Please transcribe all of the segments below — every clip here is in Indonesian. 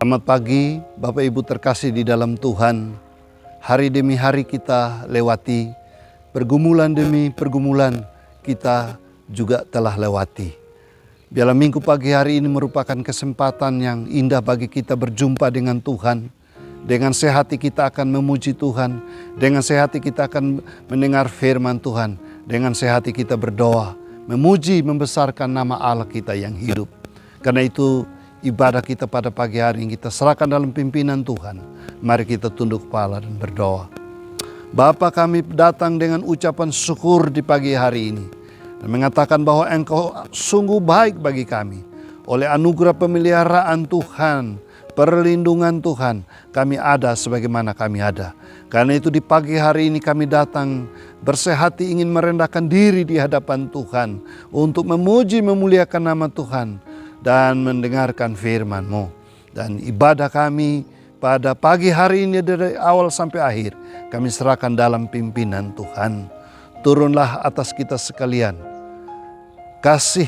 Selamat pagi Bapak Ibu terkasih di dalam Tuhan. Hari demi hari kita lewati, pergumulan demi pergumulan kita juga telah lewati. Biarlah minggu pagi hari ini merupakan kesempatan yang indah bagi kita berjumpa dengan Tuhan. Dengan sehati kita akan memuji Tuhan, dengan sehati kita akan mendengar firman Tuhan, dengan sehati kita berdoa, memuji, membesarkan nama Allah kita yang hidup. Karena itu ibadah kita pada pagi hari ini kita serahkan dalam pimpinan Tuhan. Mari kita tunduk kepala dan berdoa. Bapa, kami datang dengan ucapan syukur di pagi hari ini dan mengatakan bahwa Engkau sungguh baik bagi kami. Oleh anugerah pemeliharaan Tuhan, perlindungan Tuhan, kami ada sebagaimana kami ada. Karena itu di pagi hari ini kami datang bersehati ingin merendahkan diri di hadapan Tuhan untuk memuji memuliakan nama Tuhan dan mendengarkan firman-Mu. Dan ibadah kami pada pagi hari ini dari awal sampai akhir kami serahkan dalam pimpinan Tuhan. Turunlah atas kita sekalian kasih,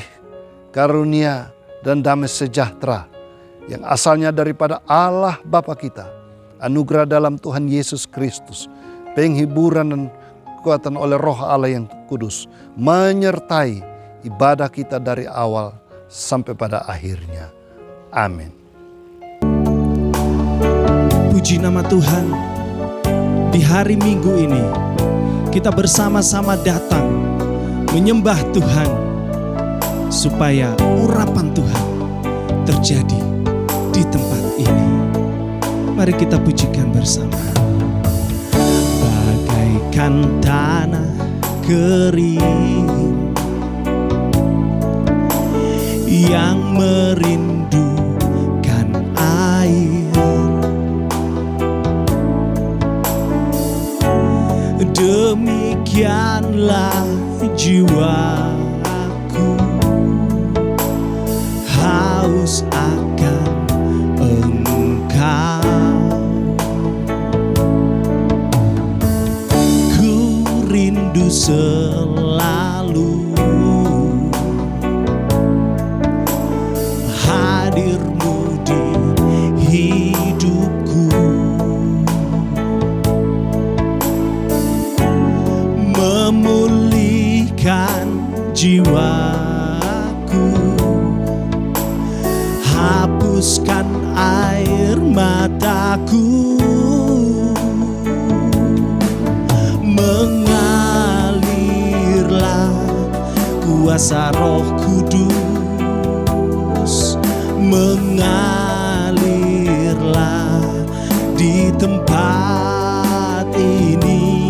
karunia, dan damai sejahtera yang asalnya daripada Allah Bapa kita, anugerah dalam Tuhan Yesus Kristus, penghiburan dan kekuatan oleh Roh Allah yang kudus menyertai ibadah kita dari awal sampai pada akhirnya. Amin. Puji nama Tuhan. Di hari Minggu ini kita bersama-sama datang menyembah Tuhan supaya urapan Tuhan terjadi di tempat ini. Mari kita pujikan bersama. Bagaikan tanah kering yang merindukan air, demikianlah jiwaku haus akan Engkau. Ku rindu selalu hadir-Mu di hidupku, memulihkan jiwaku, hapuskan air mataku, mengalirlah kuasa Roh Kudus, mengalirlah di tempat ini,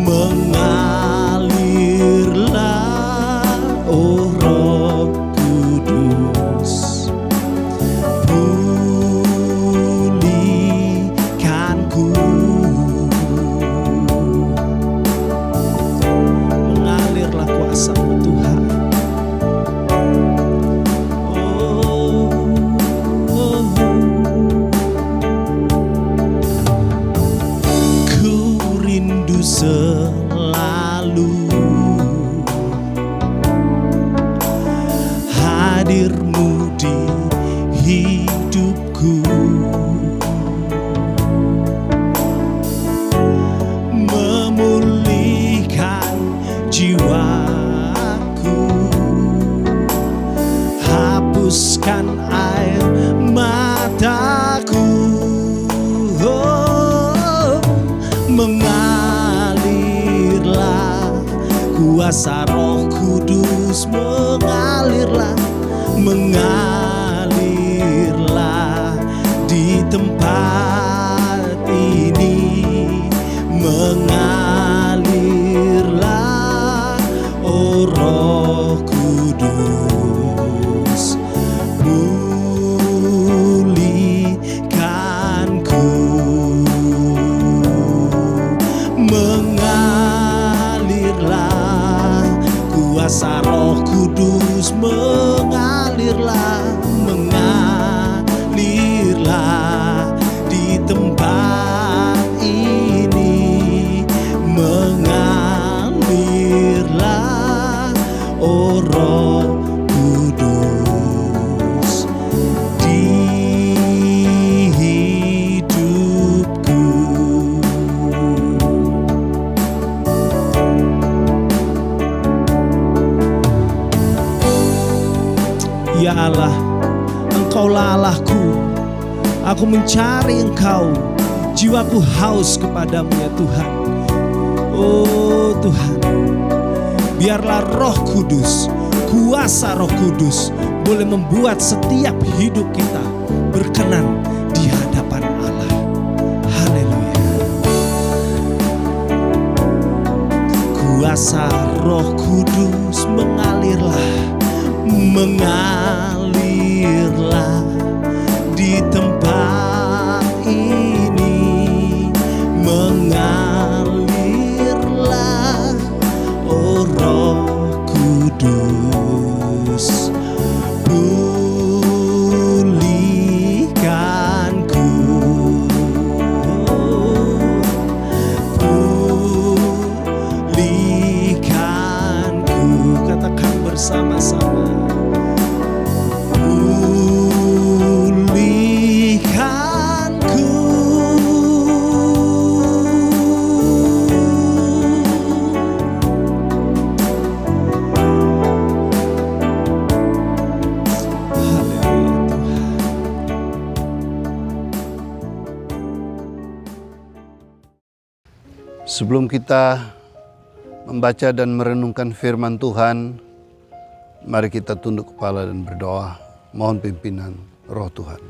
mengalirlah, oh Roh Kudus, pulihkanku, mengalirlah kuasa Tuhan. Selalu hadir-Mu di hidupku, memulihkan jiwaku, hapuskan air mataku, mengalirlah kuasa Roh Kudus, mengalirlah, mengalirlah di tempat ini, mengalirlah, oh Roh Kudus, pulihkanku, mengalirlah Aku mencari Engkau, jiwaku haus kepadamu ya Tuhan. Oh Tuhan, biarlah Roh Kudus, kuasa Roh Kudus boleh membuat setiap hidup kita berkenan di hadapan Allah. Haleluya. Kuasa Roh Kudus mengalirlah di tempat ini, mengalirlah, oh Roh Kudus, pulihkanku, katakan bersama-sama. Sebelum kita membaca dan merenungkan firman Tuhan, mari kita tunduk kepala dan berdoa, mohon pimpinan Roh Tuhan.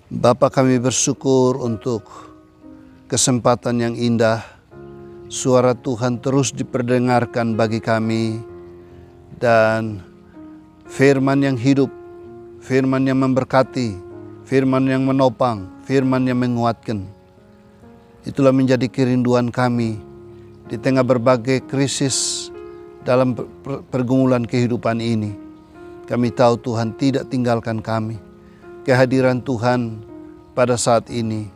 Bapa, kami bersyukur untuk kesempatan yang indah, suara Tuhan terus diperdengarkan bagi kami, dan firman yang hidup, firman yang memberkati, firman yang menopang, firman yang menguatkan. Itulah menjadi kerinduan kami di tengah berbagai krisis dalam pergumulan kehidupan ini. Kami tahu Tuhan tidak tinggalkan kami. Kehadiran Tuhan pada saat ini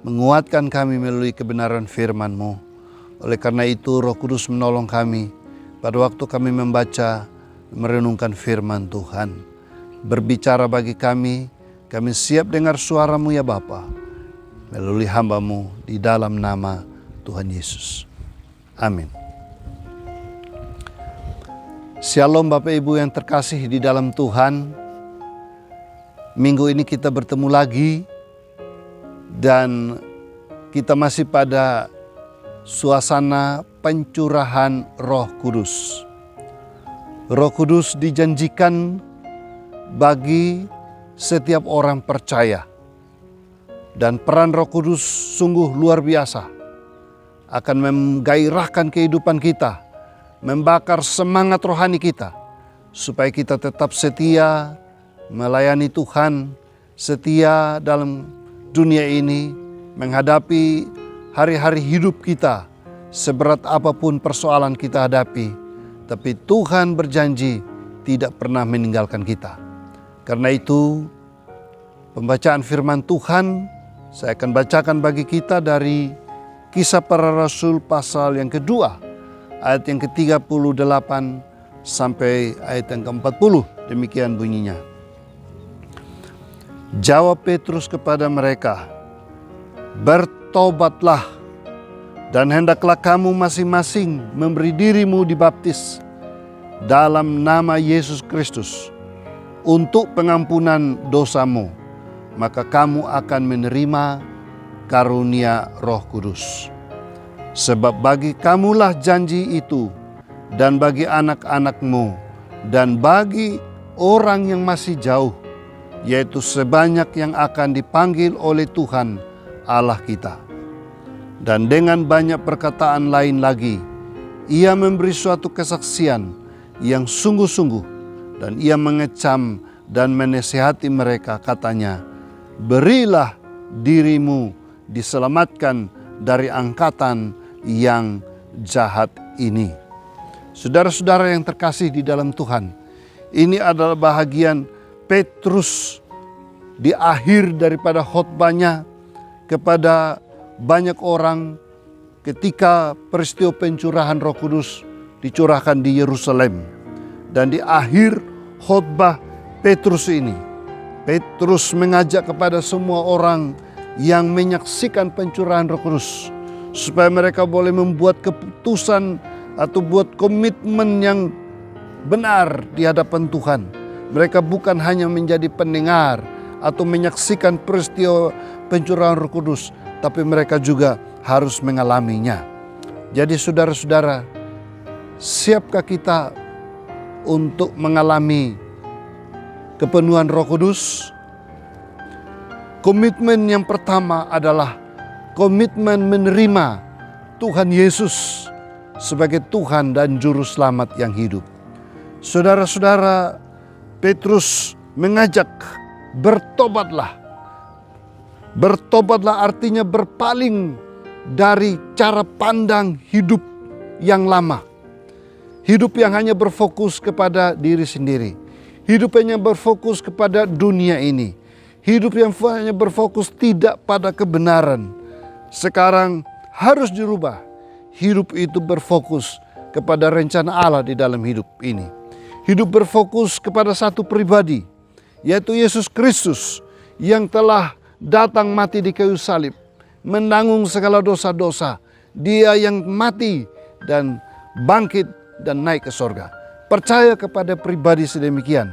menguatkan kami melalui kebenaran firman-Mu. Oleh karena itu Roh Kudus menolong kami pada waktu kami membaca, merenungkan firman Tuhan. Berbicara bagi kami siap dengar suara-Mu ya Bapa, melalui hamba-Mu di dalam nama Tuhan Yesus. Amin. Shalom Bapak Ibu yang terkasih di dalam Tuhan. Minggu ini kita bertemu lagi dan kita masih pada suasana pencurahan Roh Kudus. Roh Kudus dijanjikan bagi setiap orang percaya. Dan peran Roh Kudus sungguh luar biasa. Akan menggairahkan kehidupan kita, membakar semangat rohani kita, supaya kita tetap setia melayani Tuhan, setia dalam dunia ini, menghadapi hari-hari hidup kita, seberat apapun persoalan kita hadapi. Tapi Tuhan berjanji tidak pernah meninggalkan kita. Karena itu, pembacaan firman Tuhan saya akan bacakan bagi kita dari Kisah Para Rasul pasal yang kedua, ayat yang ke-38 sampai ayat yang ke-40. Demikian bunyinya. Jawab Petrus kepada mereka, "Bertobatlah, dan hendaklah kamu masing-masing memberi dirimu dibaptis dalam nama Yesus Kristus untuk pengampunan dosamu, maka kamu akan menerima karunia Roh Kudus. Sebab bagi kamulah janji itu, dan bagi anak-anakmu, dan bagi orang yang masih jauh, yaitu sebanyak yang akan dipanggil oleh Tuhan Allah kita." Dan dengan banyak perkataan lain lagi, ia memberi suatu kesaksian yang sungguh-sungguh, dan ia mengecam dan menasihati mereka, katanya, "Berilah dirimu diselamatkan dari angkatan yang jahat ini." Saudara-saudara yang terkasih di dalam Tuhan, ini adalah bahagian Petrus di akhir daripada khotbahnya kepada banyak orang ketika peristiwa pencurahan Roh Kudus dicurahkan di Yerusalem. Dan di akhir khotbah Petrus ini, Petrus mengajak kepada semua orang yang menyaksikan pencurahan Roh Kudus supaya mereka boleh membuat keputusan atau buat komitmen yang benar di hadapan Tuhan. Mereka bukan hanya menjadi pendengar atau menyaksikan peristiwa pencurahan Roh Kudus, tapi mereka juga harus mengalaminya. Jadi saudara-saudara, siapkah kita untuk mengalami kepenuhan Roh Kudus? Komitmen yang pertama adalah komitmen menerima Tuhan Yesus sebagai Tuhan dan Juru Selamat yang hidup. Saudara-saudara, Petrus mengajak bertobatlah. Bertobatlah artinya berpaling dari cara pandang hidup yang lama. Hidup yang hanya berfokus kepada diri sendiri. Hidup yang berfokus kepada dunia ini. Hidup yang hanya berfokus tidak pada kebenaran. Sekarang harus dirubah. Hidup itu berfokus kepada rencana Allah di dalam hidup ini. Hidup berfokus kepada satu pribadi, yaitu Yesus Kristus yang telah datang mati di kayu salib, menanggung segala dosa-dosa. Dia yang mati dan bangkit dan naik ke sorga. Percaya kepada pribadi sedemikian.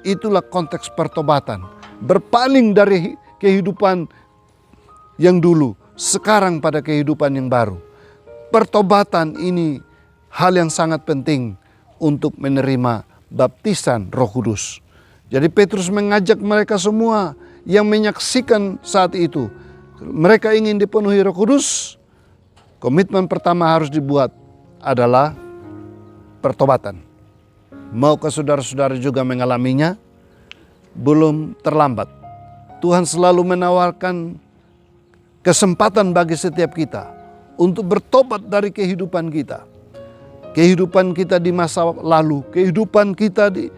Itulah konteks pertobatan. Berpaling dari kehidupan yang dulu, sekarang pada kehidupan yang baru. Pertobatan ini hal yang sangat penting untuk menerima baptisan Roh Kudus. Jadi Petrus mengajak mereka semua yang menyaksikan saat itu. Mereka ingin dipenuhi Roh Kudus. Komitmen pertama harus dibuat adalah pertobatan. Maukah saudara-saudara juga mengalaminya? Belum terlambat. Tuhan selalu menawarkan kesempatan bagi setiap kita untuk bertobat dari kehidupan kita. Kehidupan kita di masa lalu, kehidupan kita di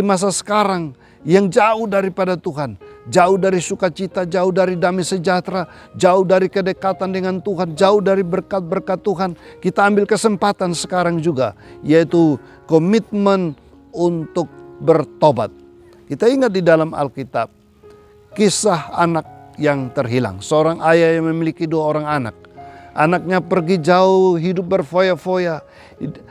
masa sekarang yang jauh daripada Tuhan. Jauh dari sukacita, jauh dari damai sejahtera, jauh dari kedekatan dengan Tuhan, jauh dari berkat-berkat Tuhan. Kita ambil kesempatan sekarang juga, yaitu komitmen untuk bertobat. Kita ingat di dalam Alkitab, kisah anak yang terhilang. Seorang ayah yang memiliki 2 orang anak. Anaknya pergi jauh, hidup berfoya-foya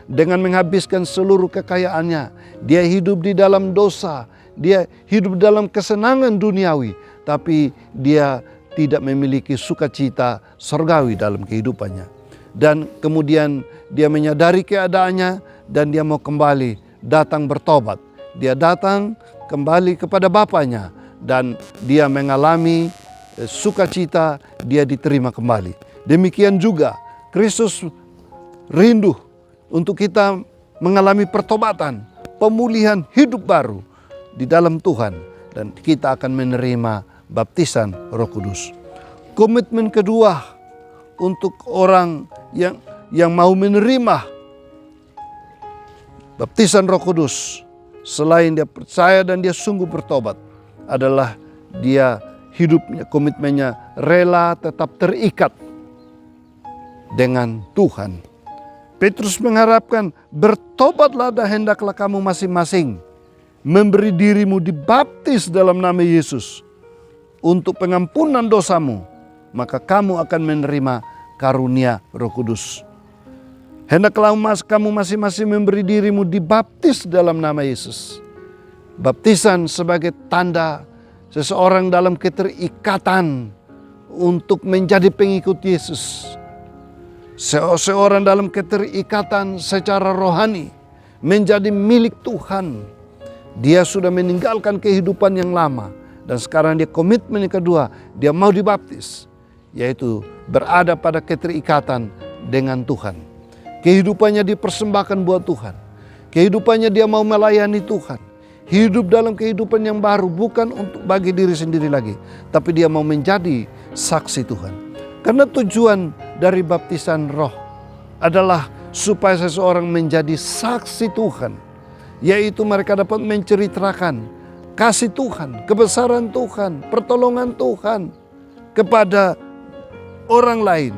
dengan menghabiskan seluruh kekayaannya. Dia hidup di dalam dosa, dia hidup dalam kesenangan duniawi, tapi dia tidak memiliki sukacita surgawi dalam kehidupannya. Dan kemudian dia menyadari keadaannya dan dia mau kembali datang bertobat. Dia datang kembali kepada bapaknya dan dia mengalami sukacita, dia diterima kembali. Demikian juga Kristus rindu untuk kita mengalami pertobatan, pemulihan hidup baru di dalam Tuhan, dan kita akan menerima baptisan Roh Kudus. Komitmen kedua untuk orang yang mau menerima baptisan Roh Kudus, selain dia percaya dan dia sungguh bertobat, adalah dia hidupnya, komitmennya rela tetap terikat dengan Tuhan. Petrus mengharapkan, bertobatlah dan hendaklah kamu masing-masing memberi dirimu dibaptis dalam nama Yesus untuk pengampunan dosamu, maka kamu akan menerima karunia Roh Kudus. Hendaklah kamu masing-masing memberi dirimu dibaptis dalam nama Yesus. Baptisan sebagai tanda seseorang dalam keterikatan untuk menjadi pengikut Yesus. Seorang dalam keterikatan secara rohani menjadi milik Tuhan. Dia sudah meninggalkan kehidupan yang lama dan sekarang dia komitmen yang kedua, dia mau dibaptis, yaitu berada pada keterikatan dengan Tuhan. Kehidupannya dipersembahkan buat Tuhan. Kehidupannya dia mau melayani Tuhan. Hidup dalam kehidupan yang baru, bukan untuk bagi diri sendiri lagi, tapi dia mau menjadi saksi Tuhan. Karena tujuan dari baptisan roh adalah supaya seseorang menjadi saksi Tuhan. Yaitu mereka dapat menceritakan kasih Tuhan, kebesaran Tuhan, pertolongan Tuhan kepada orang lain.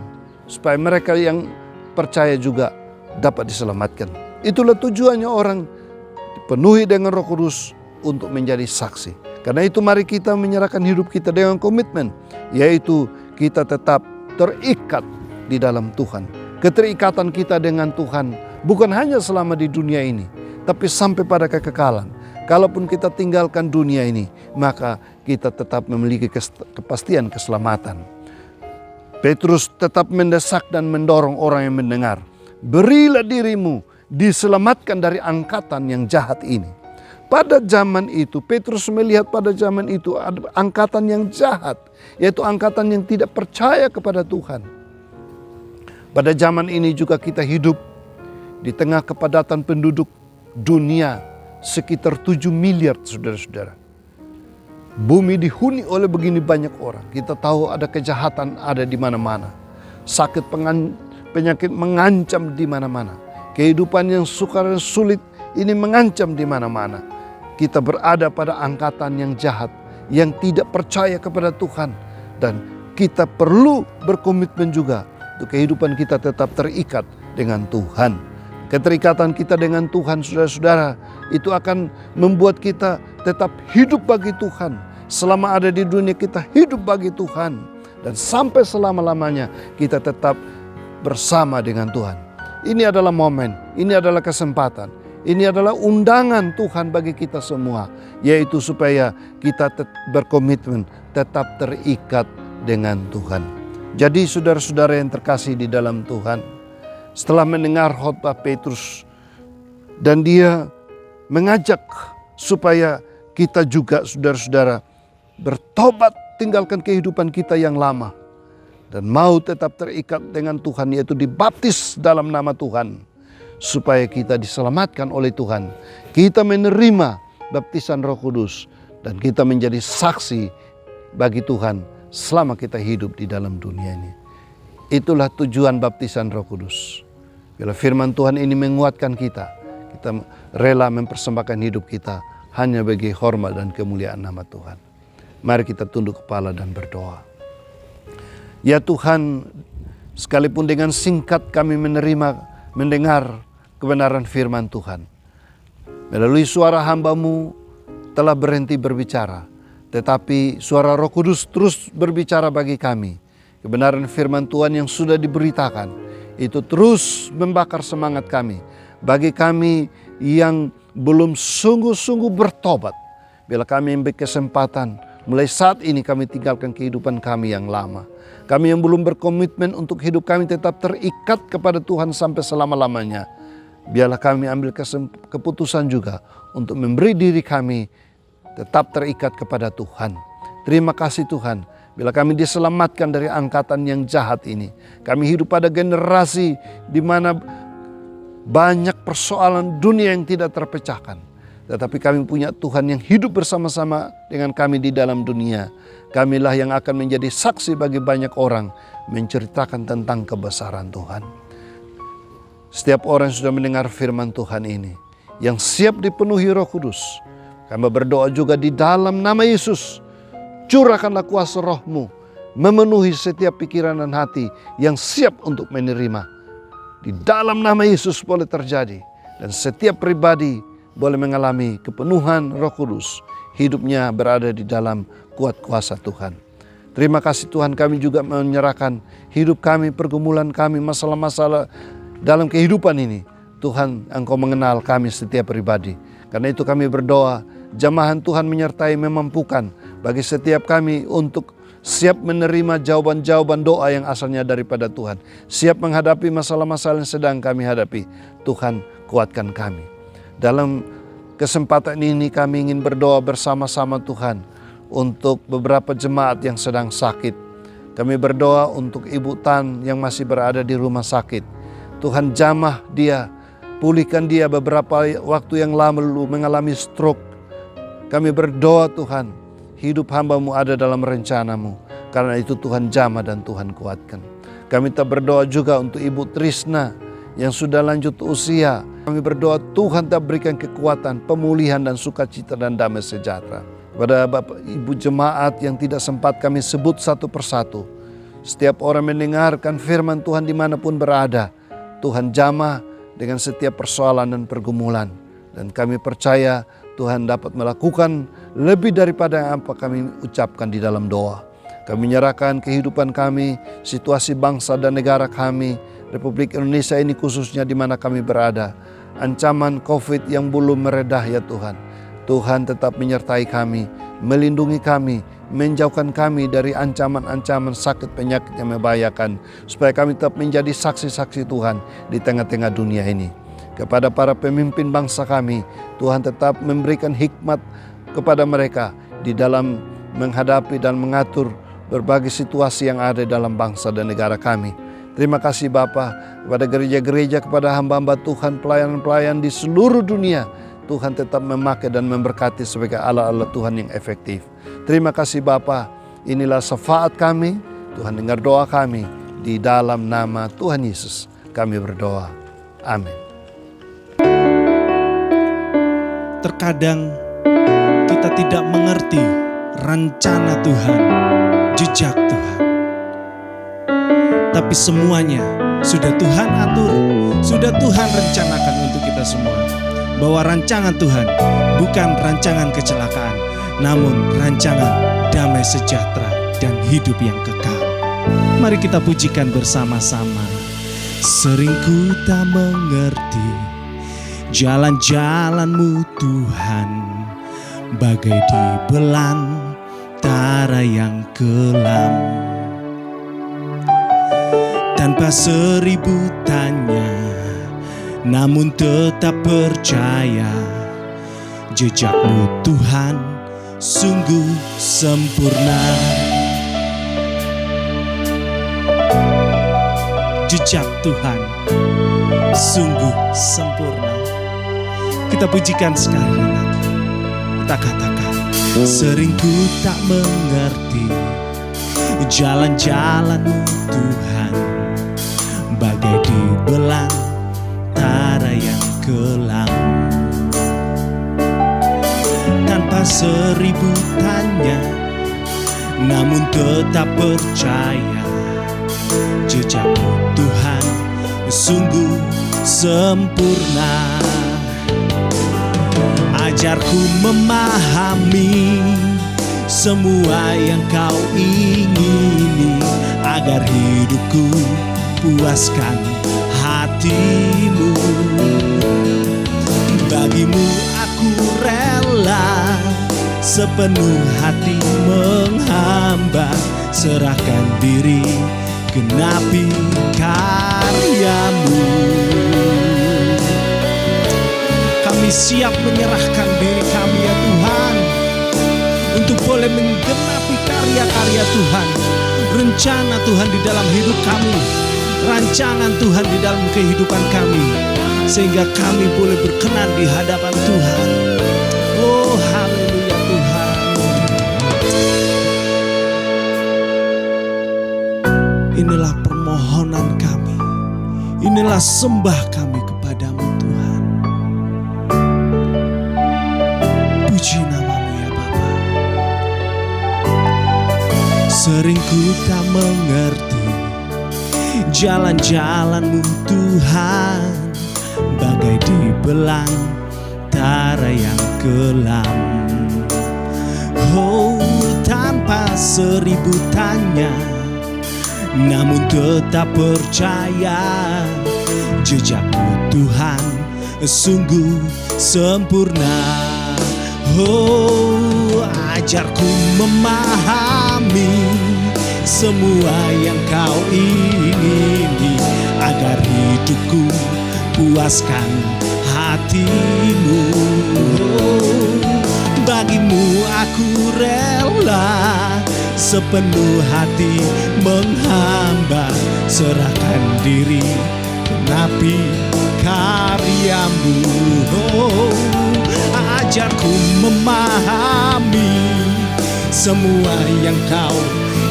Supaya mereka yang percaya juga dapat diselamatkan. Itulah tujuannya orang dipenuhi dengan Roh Kudus untuk menjadi saksi. Karena itu mari kita menyerahkan hidup kita dengan komitmen, yaitu kita tetap terikat di dalam Tuhan. Keterikatan kita dengan Tuhan bukan hanya selama di dunia ini, tapi sampai pada kekekalan. Kalaupun kita tinggalkan dunia ini, maka kita tetap memiliki kepastian keselamatan. Petrus tetap mendesak dan mendorong orang yang mendengar. Berilah dirimu diselamatkan dari angkatan yang jahat ini. Pada zaman itu, Petrus melihat pada zaman itu ada angkatan yang jahat, yaitu angkatan yang tidak percaya kepada Tuhan. Pada zaman ini juga kita hidup di tengah kepadatan penduduk dunia sekitar 7 miliar, saudara-saudara. Bumi dihuni oleh begini banyak orang. Kita tahu ada kejahatan ada di mana-mana. Sakit penyakit mengancam di mana-mana. Kehidupan yang sukar dan sulit ini mengancam di mana-mana. Kita berada pada angkatan yang jahat, yang tidak percaya kepada Tuhan. Dan kita perlu berkomitmen juga untuk kehidupan kita tetap terikat dengan Tuhan. Keterikatan kita dengan Tuhan, saudara-saudara, itu akan membuat kita tetap hidup bagi Tuhan. Selama ada di dunia kita hidup bagi Tuhan. Dan sampai selama-lamanya kita tetap bersama dengan Tuhan. Ini adalah momen, ini adalah kesempatan, ini adalah undangan Tuhan bagi kita semua, yaitu supaya kita berkomitmen tetap terikat dengan Tuhan. Jadi saudara-saudara yang terkasih di dalam Tuhan, setelah mendengar khotbah Petrus dan dia mengajak supaya kita juga saudara-saudara bertobat, tinggalkan kehidupan kita yang lama dan mau tetap terikat dengan Tuhan, yaitu dibaptis dalam nama Tuhan, supaya kita diselamatkan oleh Tuhan. Kita menerima baptisan Roh Kudus dan kita menjadi saksi bagi Tuhan selama kita hidup di dalam dunia ini. Itulah tujuan baptisan Roh Kudus. Bila firman Tuhan ini menguatkan kita, kita rela mempersembahkan hidup kita hanya bagi hormat dan kemuliaan nama Tuhan. Mari kita tunduk kepala dan berdoa. Ya Tuhan, sekalipun dengan singkat kami mendengar kebenaran firman Tuhan. Melalui suara hamba-Mu telah berhenti berbicara, tetapi suara Roh Kudus terus berbicara bagi kami. Kebenaran firman Tuhan yang sudah diberitakan, itu terus membakar semangat kami. Bagi kami yang belum sungguh-sungguh bertobat, bila kami ambil kesempatan, mulai saat ini kami tinggalkan kehidupan kami yang lama. Kami yang belum berkomitmen untuk hidup kami tetap terikat kepada Tuhan sampai selama-lamanya. Biarlah kami ambil keputusan juga untuk memberi diri kami tetap terikat kepada Tuhan. Terima kasih Tuhan, bila kami diselamatkan dari angkatan yang jahat ini. Kami hidup pada generasi di mana banyak persoalan dunia yang tidak terpecahkan. Tetapi kami punya Tuhan yang hidup bersama-sama dengan kami di dalam dunia. Kamilah yang akan menjadi saksi bagi banyak orang menceritakan tentang kebesaran Tuhan. Setiap orang yang sudah mendengar firman Tuhan ini, yang siap dipenuhi Roh Kudus, kami berdoa juga di dalam nama Yesus. Curahkanlah kuasa Roh-Mu, memenuhi setiap pikiran dan hati yang siap untuk menerima. Di dalam nama Yesus boleh terjadi. Dan setiap pribadi boleh mengalami kepenuhan Roh Kudus. Hidupnya berada di dalam kuat kuasa Tuhan. Terima kasih Tuhan, kami juga menyerahkan hidup kami, pergumulan kami, masalah-masalah dalam kehidupan ini. Tuhan, Engkau mengenal kami setiap pribadi. Karena itu kami berdoa, jamahan Tuhan menyertai, memampukan bagi setiap kami untuk siap menerima jawaban-jawaban doa yang asalnya daripada Tuhan. Siap menghadapi masalah-masalah yang sedang kami hadapi. Tuhan, kuatkan kami. Dalam kesempatan ini kami ingin berdoa bersama-sama Tuhan untuk beberapa jemaat yang sedang sakit. Kami berdoa untuk Ibu Tan yang masih berada di rumah sakit. Tuhan, jamah dia, pulihkan dia, beberapa waktu yang lalu mengalami stroke. Kami berdoa Tuhan, hidup hamba-Mu ada dalam rencana-Mu. Karena itu Tuhan jamah dan Tuhan kuatkan. Kami tak berdoa juga untuk Ibu Trisna yang sudah lanjut usia. Kami berdoa Tuhan tak berikan kekuatan, pemulihan dan sukacita dan damai sejahtera. Kepada Bapak Ibu jemaat yang tidak sempat kami sebut satu persatu. Setiap orang mendengarkan firman Tuhan dimanapun berada. Tuhan jamah dengan setiap persoalan dan pergumulan. Dan kami percaya Tuhan dapat melakukan lebih daripada yang apa kami ucapkan di dalam doa. Kami menyerahkan kehidupan kami, situasi bangsa dan negara kami, Republik Indonesia ini khususnya di mana kami berada. Ancaman COVID yang belum meredah ya Tuhan. Tuhan tetap menyertai kami melindungi kami, menjauhkan kami dari ancaman-ancaman sakit penyakit yang membahayakan, supaya kami tetap menjadi saksi-saksi Tuhan di tengah-tengah dunia ini. Kepada para pemimpin bangsa kami, Tuhan tetap memberikan hikmat kepada mereka di dalam menghadapi dan mengatur berbagai situasi yang ada dalam bangsa dan negara kami. Terima kasih Bapa, kepada gereja-gereja, kepada hamba-hamba Tuhan, pelayan-pelayan di seluruh dunia. Tuhan tetap memakai dan memberkati sebagai Allah-Allah Tuhan yang efektif. Terima kasih Bapa, inilah syafaat kami. Tuhan dengar doa kami, di dalam nama Tuhan Yesus kami berdoa. Amin. Terkadang kita tidak mengerti rencana Tuhan, jejak Tuhan. Tapi semuanya sudah Tuhan atur, sudah Tuhan rencanakan untuk kita semua. Bahwa rancangan Tuhan bukan rancangan kecelakaan, namun rancangan damai sejahtera dan hidup yang kekal. Mari kita pujikan bersama-sama. Sering ku tak mengerti jalan-jalan-Mu Tuhan, bagai di belantara yang kelam. Tanpa seribu tanya, namun tetap percaya, jejak-Mu Tuhan sungguh sempurna. Jejak Tuhan sungguh sempurna. Kita pujikan sekali lagi. Kita katakan, sering ku tak mengerti jalan-jalan-Mu Tuhan, bagai di belantara yang kelam. Tanpa seribu tanya, namun tetap percaya, jejak-Mu Tuhan sungguh sempurna. Ajarku memahami semua yang Kau ingini, agar hidupku puaskan hati-Mu. Bagi-Mu aku rela sepenuh hati menghamba, serahkan diri, genapi karya-Mu. Kami siap menyerahkan diri kami ya Tuhan, untuk boleh menggenapi karya-karya Tuhan, rencana Tuhan di dalam hidup kami, rancangan Tuhan di dalam kehidupan kami, sehingga kami boleh berkenan di hadapan Tuhan. Oh haleluya Tuhan. Inilah permohonan kami, inilah sembah kami kepadamu Tuhan. Puji nama-Mu ya Bapa. Sering ku tak mengerti jalan-jalan-Mu Tuhan, bagai di belantara yang kelam. Oh, tanpa seribu tanya, namun tetap percaya, jejak-Mu Tuhan sungguh sempurna. Oh, ajarku memahami semua yang Kau ingini, agar hidupku puaskan hati-Mu. Oh, bagi-Mu aku rela sepenuh hati menghamba, serahkan diri, genapi karya-Mu. Oh, ajarku memahami semua yang Kau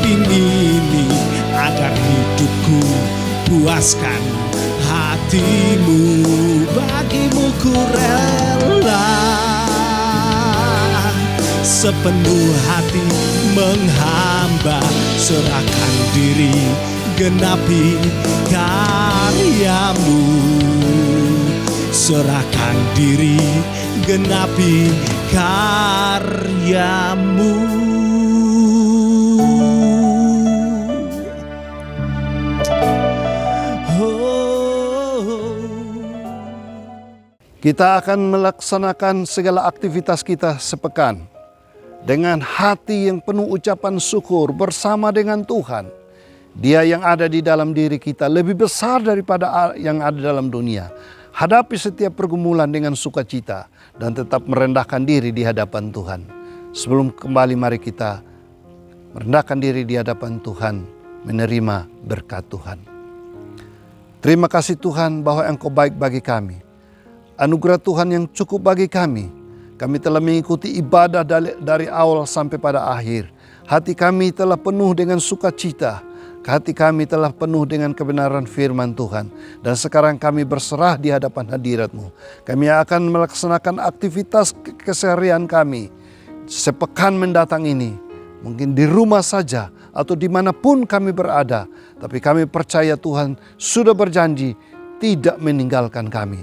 ingini, agar hidupku puaskan hati-Mu. Bagi-Mu ku rela sepenuh hati menghamba, serahkan diri, genapi karya-Mu. Serahkan diri, genapi karya-Mu. Kita akan melaksanakan segala aktivitas kita sepekan dengan hati yang penuh ucapan syukur bersama dengan Tuhan. Dia yang ada di dalam diri kita lebih besar daripada yang ada dalam dunia. Hadapi setiap pergumulan dengan sukacita dan tetap merendahkan diri di hadapan Tuhan. Sebelum kembali, mari kita merendahkan diri di hadapan Tuhan, menerima berkat Tuhan. Terima kasih Tuhan bahwa Engkau baik bagi kami. Anugerah Tuhan yang cukup bagi kami. Kami telah mengikuti ibadah dari awal sampai pada akhir. Hati kami telah penuh dengan sukacita. Hati kami telah penuh dengan kebenaran firman Tuhan. Dan sekarang kami berserah di hadapan hadirat-Mu. Kami akan melaksanakan aktivitas keseharian kami sepekan mendatang ini. Mungkin di rumah saja atau dimanapun kami berada. Tapi kami percaya Tuhan sudah berjanji tidak meninggalkan kami.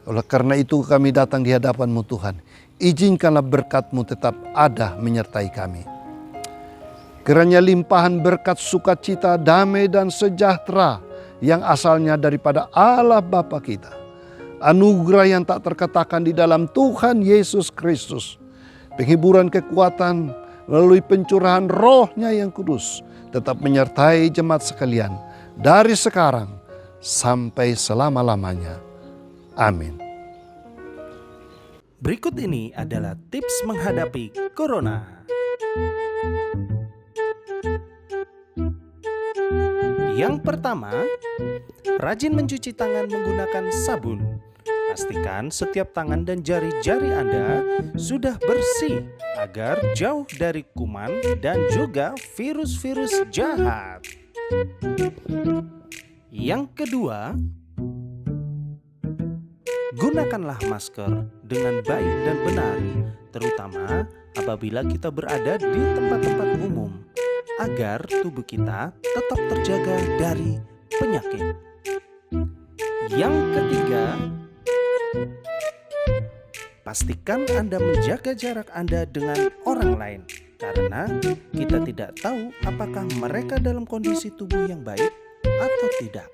Oleh karena itu kami datang di hadapan-Mu Tuhan. Izinkanlah berkat-Mu tetap ada menyertai kami. Kiranya limpahan berkat sukacita, damai dan sejahtera yang asalnya daripada Allah Bapa kita. Anugerah yang tak terkatakan di dalam Tuhan Yesus Kristus. Penghiburan kekuatan melalui pencurahan Roh-Nya yang kudus tetap menyertai jemaat sekalian dari sekarang sampai selama-lamanya. Amin. Berikut ini adalah tips menghadapi Corona. Yang pertama, rajin mencuci tangan menggunakan sabun. Pastikan setiap tangan dan jari-jari Anda sudah bersih agar jauh dari kuman dan juga virus-virus jahat. Yang kedua, gunakanlah masker dengan baik dan benar, terutama apabila kita berada di tempat-tempat umum, agar tubuh kita tetap terjaga dari penyakit. Yang ketiga, pastikan Anda menjaga jarak Anda dengan orang lain, karena kita tidak tahu apakah mereka dalam kondisi tubuh yang baik atau tidak.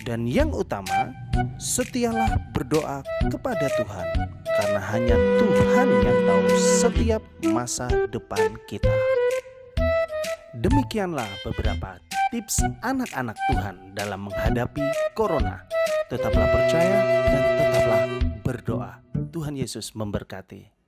Dan yang utama, setialah berdoa kepada Tuhan, karena hanya Tuhan yang tahu setiap masa depan kita. Demikianlah beberapa tips anak-anak Tuhan dalam menghadapi Corona. Tetaplah percaya dan tetaplah berdoa. Tuhan Yesus memberkati.